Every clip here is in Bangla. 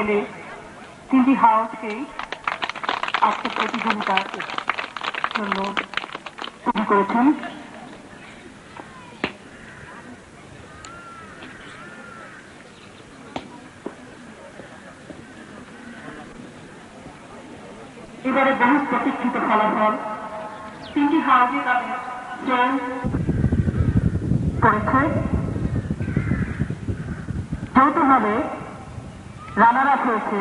বলে তিনটি হাউসকে আজকে প্রতিযোগিতার জন্য তৈরি করেছেন। এবারে বহু প্রতীক্ষিত ফলাফল, তিনটি হাউসে তাদের জয় করেছে। যৌথভাবে রানার আপ হয়েছে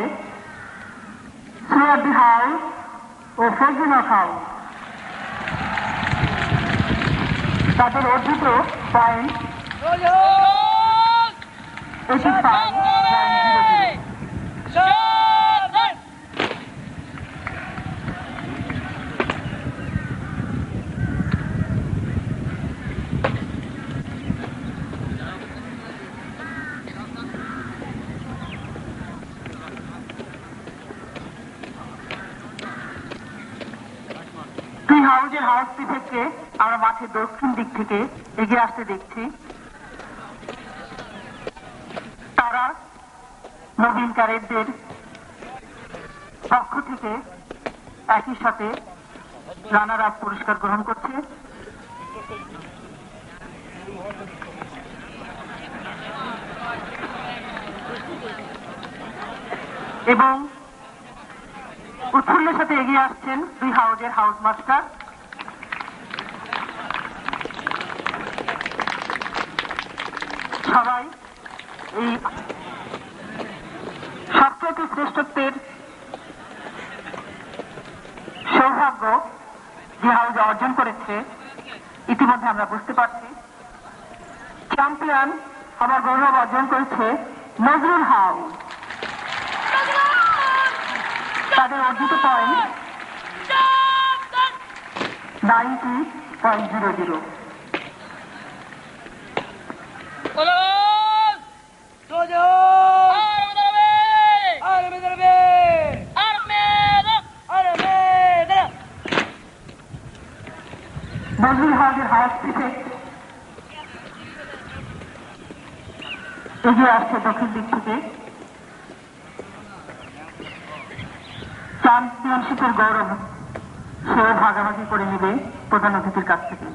সুরাদ্দি হাউস ও ফজলুল হাউস। তাদের অর্জিত পয়েন্ট 85.00। হাউজের হাউসটি থেকে আমরা মাঠের দক্ষিণ দিক থেকে এগিয়ে আসতে দেখছি। তারা নবীন ক্যাডেটদের পক্ষ থেকে একই সাথে রানার আপ পুরস্কার গ্রহণ করছে। এবং উৎফুল্লের সাথে এগিয়ে আসছেন দুই হাউজের হাউস মাস্টার। সবাই এই সবচেয়ে শ্রেষ্ঠত্বের সৌভাগ্য যে হাউজে অর্জন করেছে ইতিমধ্যে আমরা বুঝতে পারছি। চ্যাম্পিয়ন আমার গৌরব অর্জন করেছে নজরুল হাউস। তাদের অর্জিত পয়েন্ট 90.00। নজরুল হাউসের হাউস থেকে এগিয়ে আসছে দক্ষিণ দিক থেকে। চ্যাম্পিয়নশিপের গৌরব সে ভাগাভাগি করে নেবে প্রধান অতিথির কাছ থেকে।